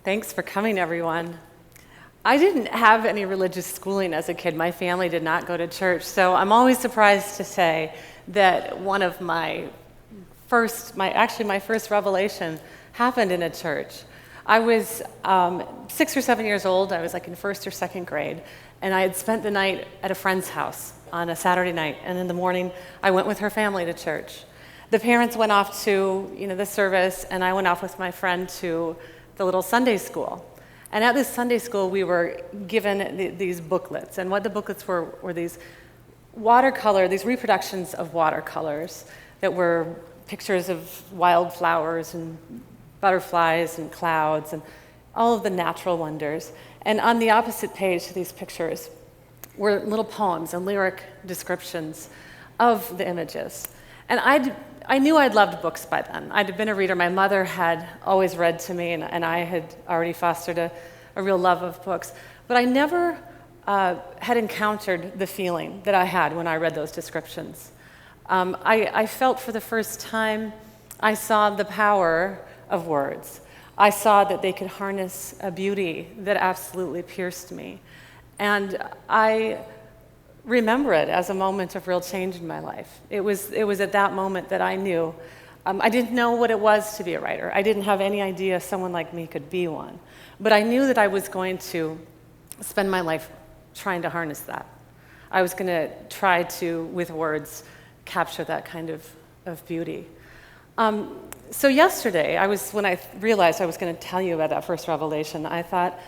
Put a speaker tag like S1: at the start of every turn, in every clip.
S1: Thanks for coming, everyone. I didn't have any religious schooling as a kid. My family did not go to church, so I'm always surprised to say that one of my first revelation happened in a church. I was 6 or 7 years old. I was like in first or second grade, and I had spent the night at a friend's house on a Saturday night, and in the morning I went with her family to church. The parents went off to the service, and I went off with my friend to the little Sunday school. And at this Sunday school, we were given these booklets. And what the booklets were these reproductions of watercolors that were pictures of wildflowers and butterflies and clouds and all of the natural wonders. And on the opposite page to these pictures were little poems and lyric descriptions of the images. And I knew I'd loved books by then. I'd been a reader. My mother had always read to me, and I had already fostered a real love of books. But I never had encountered the feeling that I had when I read those descriptions. I felt for the first time, I saw the power of words. I saw that they could harness a beauty that absolutely pierced me. And I remember it as a moment of real change in my life. It was at that moment that I knew. I didn't know what it was to be a writer. I didn't have any idea someone like me could be one. But I knew that I was going to spend my life trying to harness that. I was going to try to, with words, capture that kind of beauty. So yesterday, when I realized I was going to tell you about that first revelation, I thought,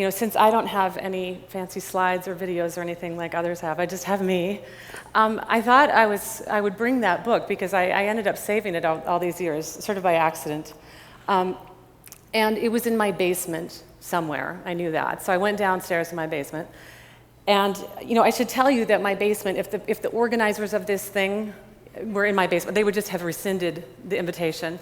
S1: since I don't have any fancy slides or videos or anything like others have, I just have me, I thought I would bring that book because I ended up saving it all these years, sort of by accident. And it was in my basement somewhere. I knew that. So I went downstairs in my basement. And, I should tell you that my basement, if the organizers of this thing were in my basement, they would just have rescinded the invitation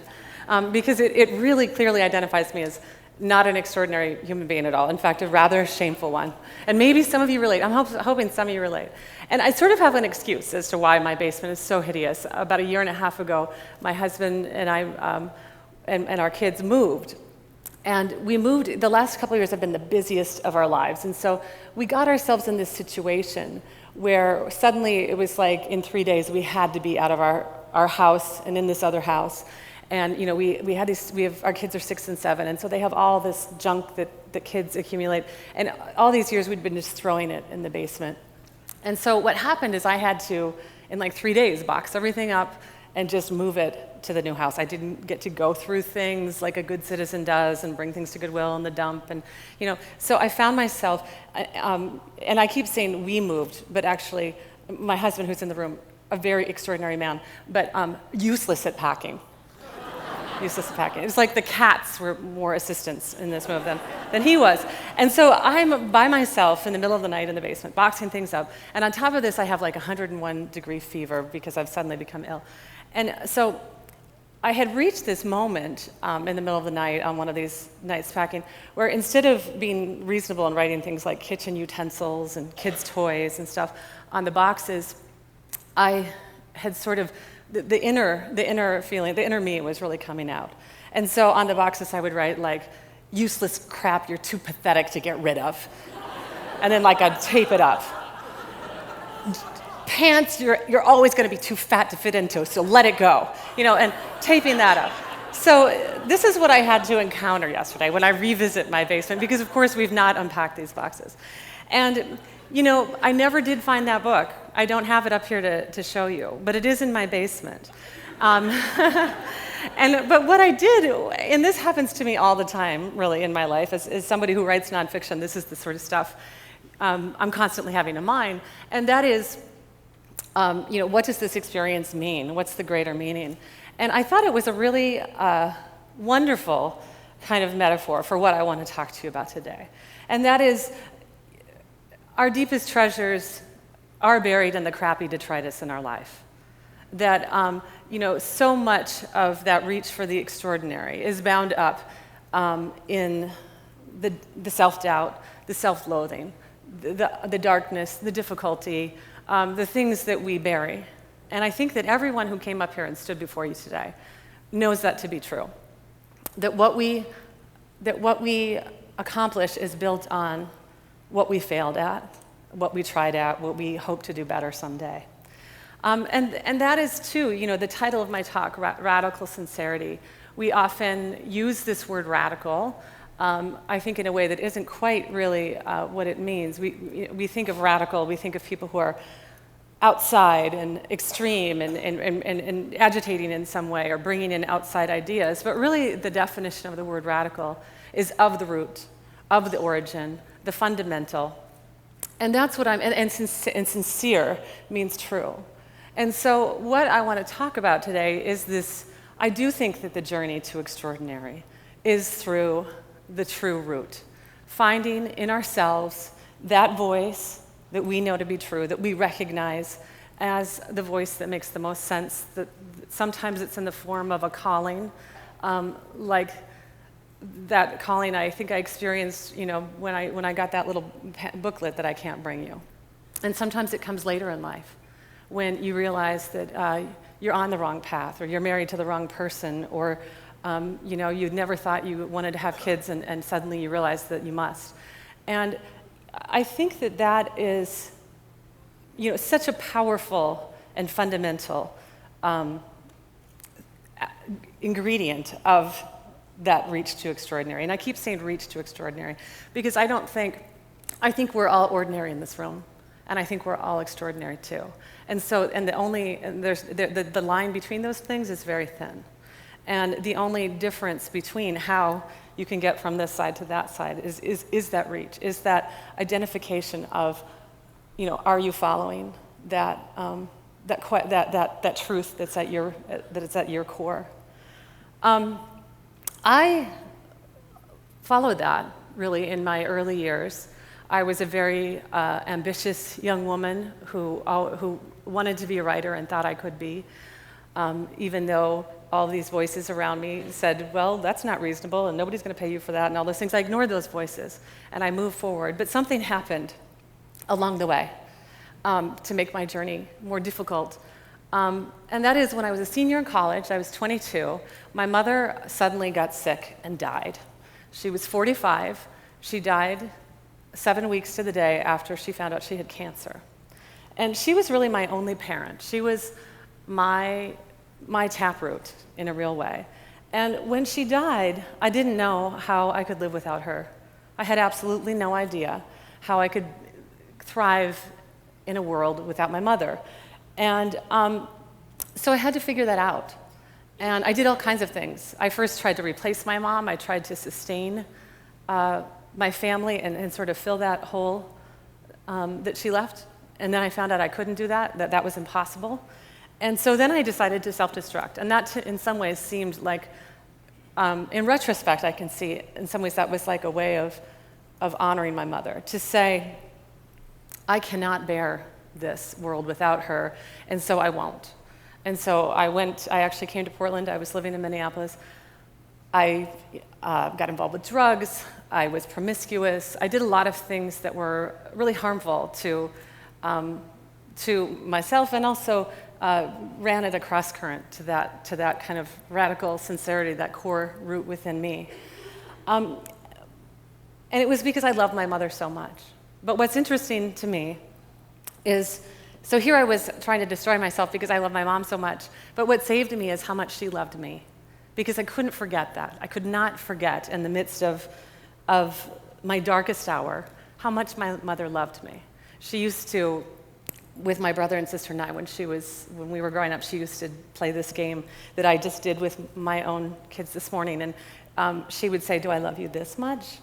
S1: because it really clearly identifies me as not an extraordinary human being at all. In fact, a rather shameful one. And maybe some of you relate. I'm hoping some of you relate. And I sort of have an excuse as to why my basement is so hideous. About a year and a half ago, my husband and I and our kids moved. And we moved, the last couple of years have been the busiest of our lives. And so we got ourselves in this situation where suddenly it was like in 3 days we had to be out of our house and in this other house. And our kids are 6 and 7, and so they have all this junk that the kids accumulate. And all these years we'd been just throwing it in the basement. And so what happened is I had to, in like 3 days, box everything up and just move it to the new house. I didn't get to go through things like a good citizen does and bring things to Goodwill and the dump. And so I found myself, and I keep saying we moved, but actually my husband, who's in the room, a very extraordinary man, but useless at packing. Useless at packing. It was like the cats were more assistants in this move than he was. And so I'm by myself in the middle of the night in the basement, boxing things up. And on top of this, I have like 101-degree fever because I've suddenly become ill. And so I had reached this moment in the middle of the night on one of these nights packing where instead of being reasonable and writing things like kitchen utensils and kids' toys and stuff on the boxes, I had sort of the inner feeling, the inner me was really coming out. And so on the boxes I would write like, useless crap you're too pathetic to get rid of. And then like I'd tape it up. Pants you're always going to be too fat to fit into, so let it go. And taping that up. So this is what I had to encounter yesterday when I revisit my basement, because of course we've not unpacked these boxes. And I never did find that book. I don't have it up here to show you, but it is in my basement. But what I did, and this happens to me all the time, really, in my life, as somebody who writes nonfiction, this is the sort of stuff I'm constantly having in mind, and that is, what does this experience mean? What's the greater meaning? And I thought it was a really wonderful kind of metaphor for what I want to talk to you about today. And that is, our deepest treasures are buried in the crappy detritus in our life. That, so much of that reach for the extraordinary is bound up in the self-doubt, the self-loathing, the darkness, the difficulty, the things that we bury. And I think that everyone who came up here and stood before you today knows that to be true. That what we accomplish is built on what we failed at, what we tried at, what we hope to do better someday. And that is too, the title of my talk, Radical Sincerity. We often use this word radical, I think in a way that isn't quite really what it means. We think of radical, we think of people who are outside and extreme and agitating in some way or bringing in outside ideas. But really the definition of the word radical is of the root, of the origin, the fundamental. And that's what and sincere means true. And so what I want to talk about today is this. I do think that the journey to extraordinary is through the true root, finding in ourselves that voice that we know to be true, that we recognize as the voice that makes the most sense, that sometimes it's in the form of a calling, like that calling I think I experienced, when I got that little booklet that I can't bring you. And sometimes it comes later in life when you realize that you're on the wrong path, or you're married to the wrong person, or you never thought you wanted to have kids, and suddenly you realize that you must. And I think that is, such a powerful and fundamental ingredient of that reach to extraordinary. And I keep saying reach to extraordinary because I think we're all ordinary in this room, and I think we're all extraordinary too. And so, the line between those things is very thin. And the only difference between how you can get from this side to that side is that reach, is that identification of, are you following that truth that's at your core. I followed that really in my early years. I was a very ambitious young woman who wanted to be a writer and thought I could be, even though all these voices around me said, well, that's not reasonable, and nobody's going to pay you for that, and all those things. I ignored those voices, and I moved forward. But something happened along the way to make my journey more difficult. And that is when I was a senior in college, I was 22, my mother suddenly got sick and died. She was 45. She died 7 weeks to the day after she found out she had cancer. And she was really my only parent. She was my taproot in a real way. And when she died, I didn't know how I could live without her. I had absolutely no idea how I could thrive in a world without my mother. And so I had to figure that out. And I did all kinds of things. I first tried to replace my mom. I tried to sustain my family and sort of fill that hole that she left. And then I found out I couldn't do that was impossible. And so then I decided to self-destruct. And that, in some ways, seemed like, in retrospect, I can see, in some ways, that was like a way of honoring my mother, to say, I cannot bear this world without her, and so I won't. And so I actually came to Portland. I was living in Minneapolis. I got involved with drugs. I was promiscuous. I did a lot of things that were really harmful to myself, and also ran at a cross current to that kind of radical sincerity, that core root within me. And it was because I loved my mother so much. But what's interesting to me is, so here I was trying to destroy myself because I love my mom so much, but what saved me is how much she loved me, because I couldn't forget that. I could not forget in the midst of my darkest hour how much my mother loved me. She used to, with my brother and sister and I, when we were growing up, she used to play this game that I just did with my own kids this morning, and she would say, do I love you this much?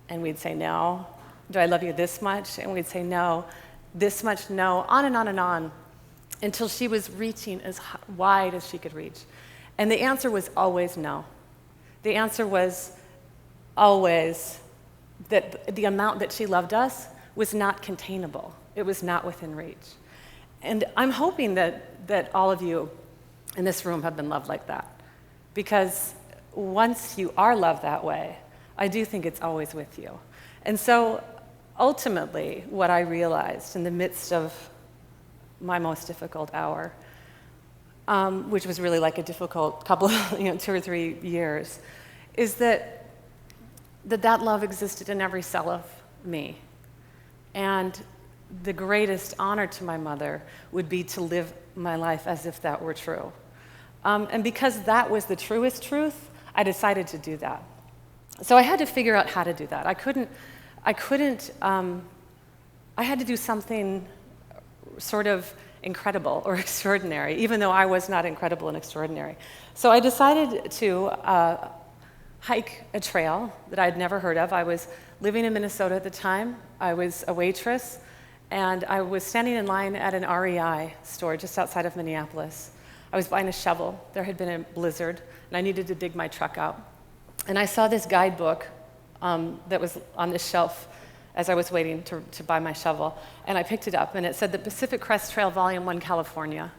S1: And we'd say no. Do I love you this much? And we'd say no. This much, no. On and on and on, until she was reaching as wide as she could reach. And the answer was always no. The answer was always that the amount that she loved us was not containable. It was not within reach. And I'm hoping that all of you in this room have been loved like that. Because once you are loved that way, I do think it's always with you. And so ultimately, what I realized in the midst of my most difficult hour, which was really like a difficult couple of, 2 or 3 years, is that love existed in every cell of me. And the greatest honor to my mother would be to live my life as if that were true. And because that was the truest truth, I decided to do that. So I had to figure out how to do that. I had to do something sort of incredible or extraordinary, even though I was not incredible and extraordinary. So I decided to hike a trail that I'd never heard of. I was living in Minnesota at the time. I was a waitress, and I was standing in line at an REI store just outside of Minneapolis. I was buying a shovel. There had been a blizzard, and I needed to dig my truck out. And I saw this guidebook that was on this shelf as I was waiting to buy my shovel. And I picked it up, and it said the Pacific Crest Trail, Volume 1, California.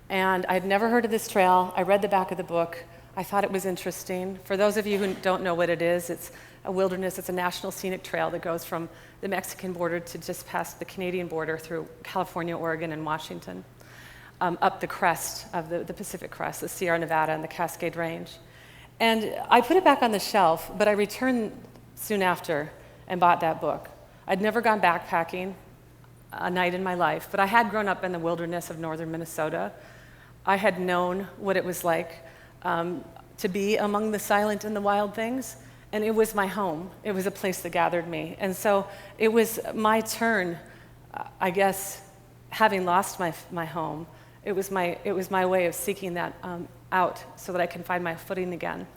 S1: And I'd never heard of this trail. I read the back of the book. I thought it was interesting. For those of you who don't know what it is, it's a wilderness, it's a national scenic trail that goes from the Mexican border to just past the Canadian border through California, Oregon, and Washington, up the crest of the Pacific Crest, the Sierra Nevada and the Cascade Range. And I put it back on the shelf, but I returned soon after and bought that book. I'd never gone backpacking a night in my life, but I had grown up in the wilderness of northern Minnesota. I had known what it was like to be among the silent and the wild things, and it was my home. It was a place that gathered me. And so it was my turn, I guess, having lost my home, it was my way of seeking that out so that I can find my footing again.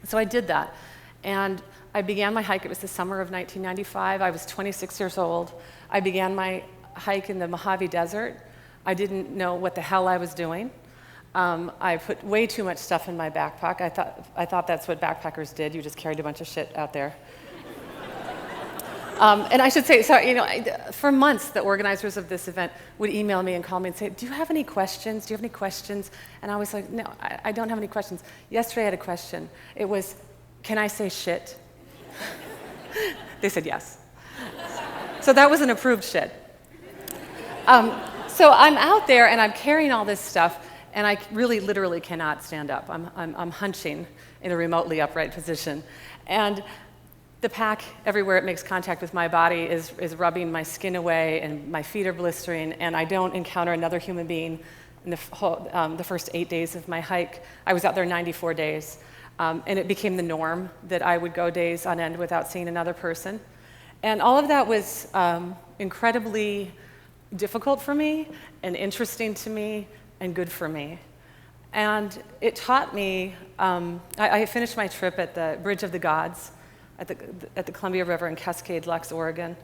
S1: So I did that. And I began my hike. It was the summer of 1995. I was 26 years old. I began my hike in the Mojave Desert. I didn't know what the hell I was doing. I put way too much stuff in my backpack. I thought that's what backpackers did. You just carried a bunch of shit out there. And I should say, so for months, the organizers of this event would email me and call me and say, "Do you have any questions? Do you have any questions?" And I was like, "No, I don't have any questions." Yesterday, I had a question. It was, "Can I say shit?" They said yes. So that was an approved shit. So I'm out there and I'm carrying all this stuff, and I really literally cannot stand up. I'm hunching in a remotely upright position. And the pack, everywhere it makes contact with my body, is rubbing my skin away, and my feet are blistering, and I don't encounter another human being in the first 8 days of my hike. I was out there 94 days. And it became the norm that I would go days on end without seeing another person. And all of that was incredibly difficult for me and interesting to me and good for me. And it taught me, I finished my trip at the Bridge of the Gods at the Columbia River in Cascade, Lux, Oregon,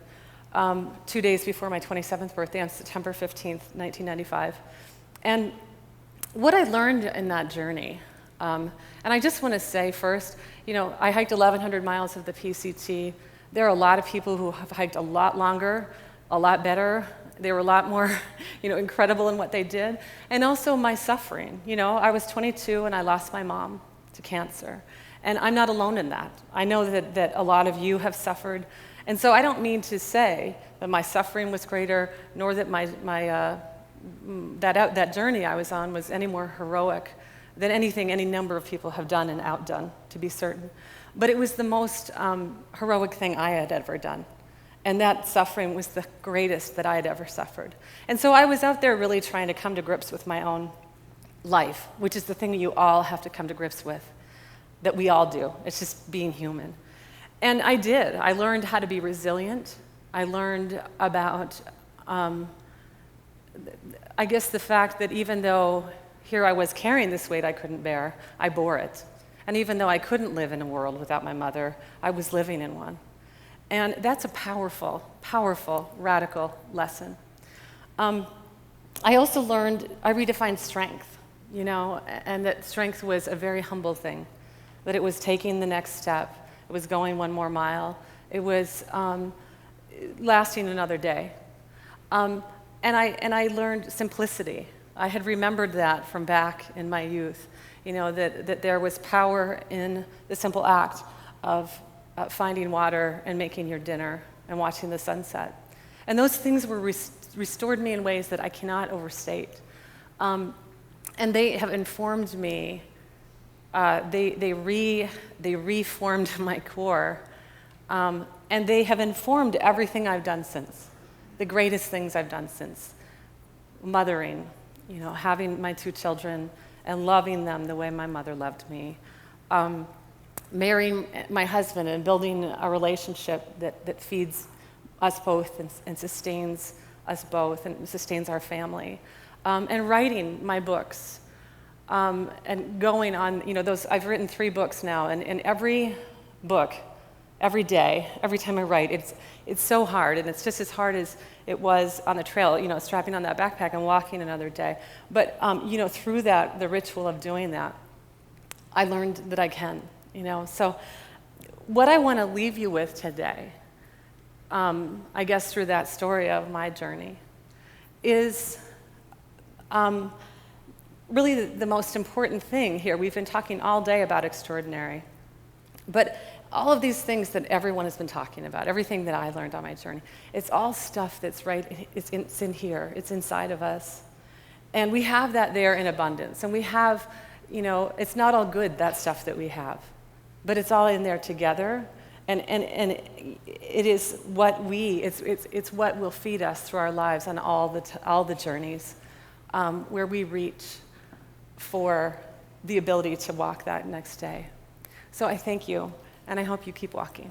S1: 2 days before my 27th birthday on September 15th, 1995. And what I learned in that journey, and I just want to say first, I hiked 1,100 miles of the PCT. There are a lot of people who have hiked a lot longer, a lot better. They were a lot more, incredible in what they did. And also my suffering. I was 22 and I lost my mom to cancer. And I'm not alone in that. I know that a lot of you have suffered. And so I don't mean to say that my suffering was greater, nor that that journey I was on was any more heroic than anything any number of people have done and outdone, to be certain. But it was the most heroic thing I had ever done. And that suffering was the greatest that I had ever suffered. And so I was out there really trying to come to grips with my own life, which is the thing you all have to come to grips with, that we all do. It's just being human. And I did. I learned how to be resilient. I learned about, I guess, the fact that even though here I was carrying this weight I couldn't bear, I bore it. And even though I couldn't live in a world without my mother, I was living in one. And that's a powerful, powerful, radical lesson. I also learned, I redefined strength, and that strength was a very humble thing, that it was taking the next step, it was going one more mile, it was lasting another day. And I learned simplicity. I had remembered that from back in my youth, that there was power in the simple act of finding water and making your dinner and watching the sunset. And those things were restored me in ways that I cannot overstate. And they have informed me. They reformed my core, and they have informed everything I've done since. The greatest things I've done since. Mothering, having my 2 children and loving them the way my mother loved me. Marrying my husband and building a relationship that feeds us both and sustains us both and sustains our family. And writing my books. And going on, I've written 3 books now, and every book, every day, every time I write, it's so hard, and it's just as hard as it was on the trail, strapping on that backpack and walking another day. But, through that, the ritual of doing that, I learned that I can, So what I want to leave you with today, I guess through that story of my journey, is really the most important thing here. We've been talking all day about extraordinary, but all of these things that everyone has been talking about, everything that I learned on my journey, it's all stuff that's right, it's in here, it's inside of us. And we have that there in abundance. And we have, it's not all good, that stuff that we have, but it's all in there together. And it is what it's what will feed us through our lives on all the journeys where we reach for the ability to walk that next day. So I thank you, and I hope you keep walking.